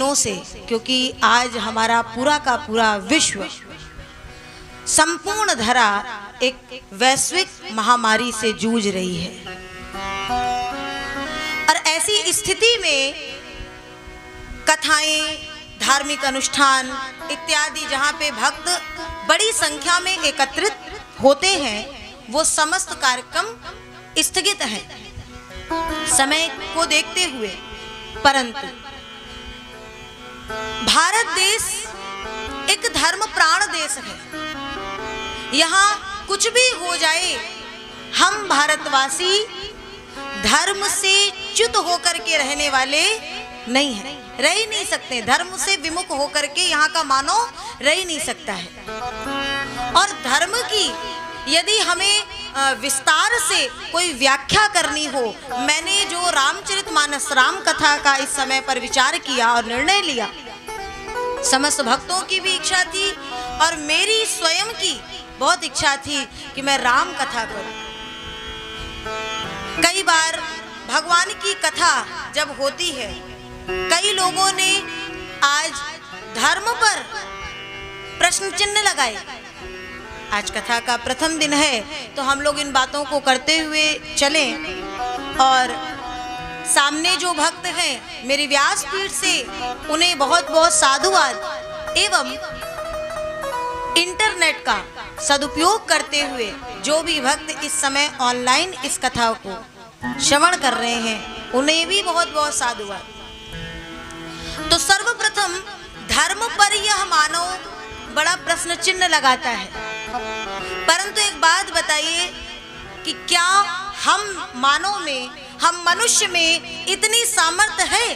दिनों से, क्योंकि आज हमारा पूरा का पूरा विश्व, संपूर्ण धरा एक वैश्विक महामारी से जूझ रही है। और ऐसी स्थिति में कथाएं, धार्मिक अनुष्ठान इत्यादि जहाँ पे भक्त बड़ी संख्या में एकत्रित होते हैं, वो समस्त कार्यक्रम स्थगित हैं समय को देखते हुए। परंतु भारत देश एक धर्म प्राण देश है। यहाँ कुछ भी हो जाए, हम भारतवासी धर्म से च्युत होकर के रहने वाले नहीं हैं, रह ही नहीं सकते। धर्म से विमुख होकर के यहाँ का मानव रह ही नहीं सकता है। और धर्म की यदि हमें विस्तार से कोई व्याख्या करनी हो, मैंने जो रामचरितमानस राम कथा का इस समय पर विचार किया और निर्णय लिया, समस्त भक्तों की भी इच्छा थी और मेरी स्वयं की बहुत इच्छा थी कि मैं राम कथा करूं। कई बार भगवान की कथा जब होती है, कई लोगों ने आज धर्म पर प्रश्न चिन्ह लगाए। आज कथा का प्रथम दिन है तो हम लोग इन बातों को करते हुए चलें। और सामने जो भक्त हैं, मेरी व्यासपीठ से उन्हें बहुत बहुत साधुवाद एवं इंटरनेट का सदुपयोग करते हुए जो भी भक्त इस समय ऑनलाइन इस कथा को श्रवण कर रहे हैं, उन्हें भी बहुत बहुत साधुवाद। तो सर्वप्रथम धर्म पर यह मानव बड़ा प्रश्न चिन्ह लगाता है। परंतु एक बात बताइए कि क्या हम मानव में, हम मनुष्य में इतनी सामर्थ्य है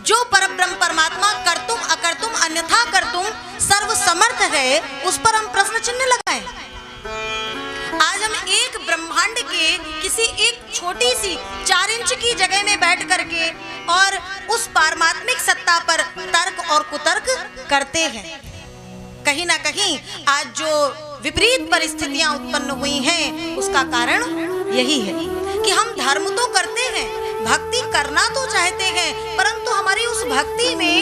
जो परब्रह्म परमात्मा कर्तुम अकर्तुम अन्यथा कर्तुम सर्व समर्थ है, उस पर हम प्रश्न चिन्ह लगाएं? आज हम एक ब्रह्मांड के किसी एक छोटी सी 4 इंच की जगह में बैठ करके और उस पारमात्मिक सत्ता पर तर्क और कुतर्क करते हैं। कहीं ना कहीं आज जो विपरीत परिस्थितियां उत्पन्न हुई हैं, उसका कारण यही है कि हम धर्म तो करते हैं, भक्ति करना तो चाहते हैं, परंतु हमारी उस भक्ति में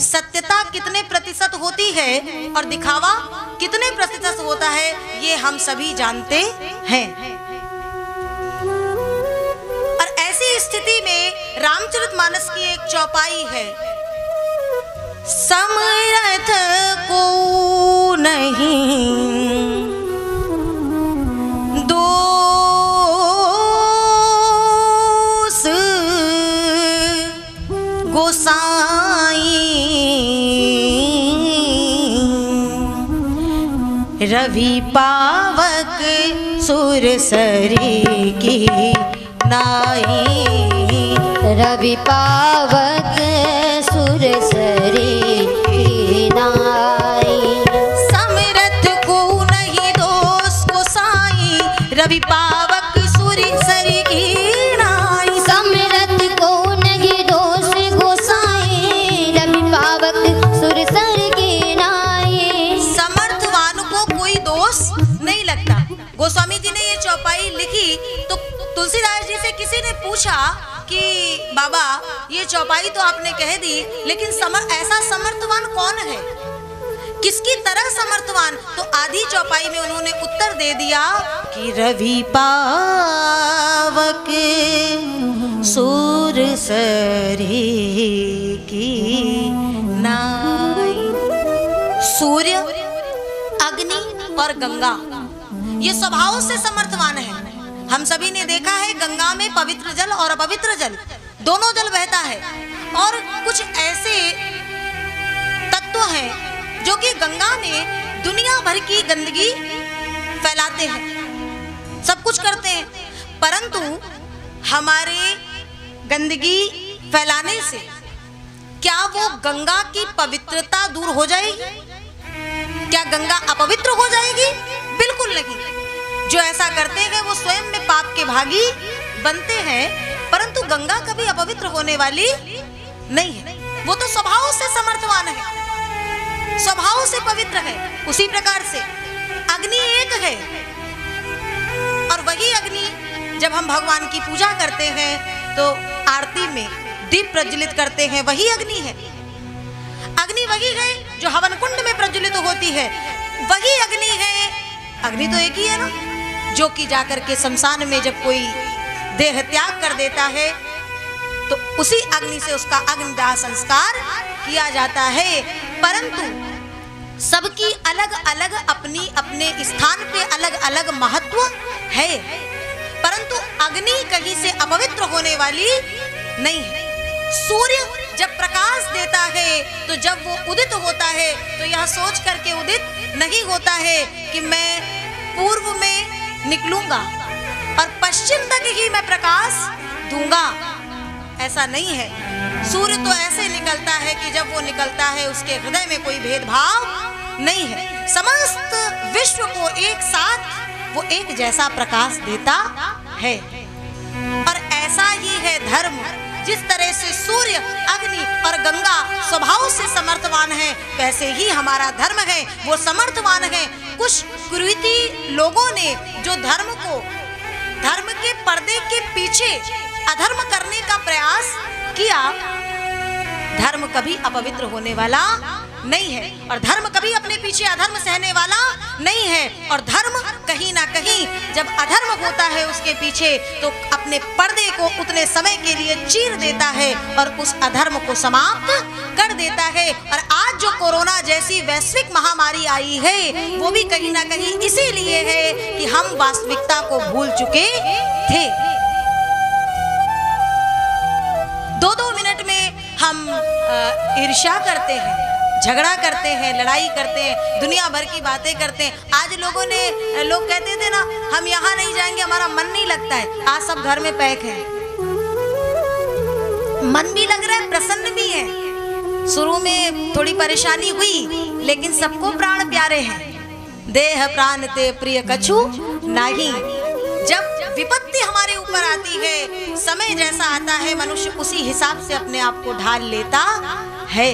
सत्यता कितने प्रतिशत होती है और दिखावा कितने प्रतिशत होता है, ये हम सभी जानते हैं। और ऐसी स्थिति में रामचरितमानस की एक चौपाई है, समर्थ को नहीं दोष गोसाई, रवि पावक सुरसरी की नाई, रवि पावक सुरसरी की नाई, समरथ को नहीं दोष गोसाई, रवि पावक सुरसरी की नाई, समरथ को नहीं दोष गोसाई, रवि पावक सुरसरी की नाई। समर्थवान को कोई दोष नहीं लगता। गोस्वामी जी ने ये चौपाई लिखी तो तुलसीदास जी से किसी ने पूछा कि बाबा ये चौपाई तो आपने कह दी, लेकिन ऐसा समर्थवान कौन है, किसकी तरह समर्थवान? तो आधी चौपाई में उन्होंने उत्तर दे दिया कि रवि पावक सुरसरी की नाई। सूर्य, अग्नि और गंगा ये स्वभाव से समर्थवान है। हम सभी ने देखा है गंगा में पवित्र जल और अपवित्र जल दोनों जल बहता है, और कुछ ऐसे तत्व हैं जो कि गंगा में दुनिया भर की गंदगी फैलाते हैं, सब कुछ करते हैं, परंतु हमारे गंदगी फैलाने से क्या वो गंगा की पवित्रता दूर हो जाएगी? क्या गंगा अपवित्र हो जाएगी? बिल्कुल नहीं। जो ऐसा करते हैं वो स्वयं में पाप के भागी बनते हैं, परंतु गंगा कभी अपवित्र होने वाली नहीं है। वो तो स्वभाव से समर्थवान है, स्वभाव से पवित्र है। उसी प्रकार से अग्नि एक है, और वही अग्नि जब हम भगवान की पूजा करते हैं तो आरती में दीप प्रज्वलित करते हैं वही अग्नि है। अग्नि वही है जो हवन कुंड में प्रज्वलित होती है, वही अग्नि है। अग्नि तो एक ही है ना, जो कि जाकर के शमशान में जब कोई देह त्याग कर देता है तो उसी अग्नि से उसका अग्निदाह संस्कार किया जाता है। परंतु सबकी अलग अलग अपनी अपने स्थान पे अलग अलग महत्व है, परंतु अग्नि कहीं से अपवित्र होने वाली नहीं है। सूर्य जब प्रकाश देता है तो जब वो उदित होता है तो यह सोच करके उदित नहीं होता है कि मैं पूर्व में निकलूंगा और पश्चिम तक ही मैं प्रकाश दूंगा, ऐसा नहीं है। सूर्य तो ऐसे निकलता है कि जब वो निकलता है उसके हृदय में कोई भेदभाव नहीं है। समस्त विश्व को एक साथ वो एक जैसा प्रकाश देता है। और ऐसा ही है धर्म। जिस तरह से सूर्य, अग्नि और गंगा स्वभाव से समर्थवान है, वैसे ही हमारा धर्म है, वो समर्थवान है। कुछ कुरीति लोगों ने जो धर्म के पर्दे के पीछे अधर्म करने का प्रयास किया, धर्म कभी अपवित्र होने वाला नहीं है और धर्म कभी अपने पीछे अधर्म सहने वाला नहीं है। और धर्म कहीं ना कहीं जब अधर्म होता है उसके पीछे तो अपने पर्दे को उतने समय के लिए चीर देता है और उस अधर्म को समाप्त कर देता है। और आज जो कोरोना जैसी वैश्विक महामारी आई है वो भी कहीं ना कहीं इसीलिए है कि हम वास्तविकता को भूल चुके थे। 2-2 मिनट में हम ईर्ष्या करते हैं, झगड़ा करते हैं, लड़ाई करते हैं, दुनिया भर की बातें करते हैं। आज लोग कहते थे ना, हम यहाँ नहीं जाएंगे, हमारा मन नहीं लगता है। आज सब घर में पैक है, मन भी लग रहा है, प्रसन्न भी है। शुरू में थोड़ी परेशानी हुई, लेकिन सबको प्राण प्यारे हैं। देह प्राण ते प्रिय कछु नहीं। जब विपत्ति हमारे ऊपर आती है, समय जैसा आता है, मनुष्य उसी हिसाब से अपने आप को ढाल लेता है।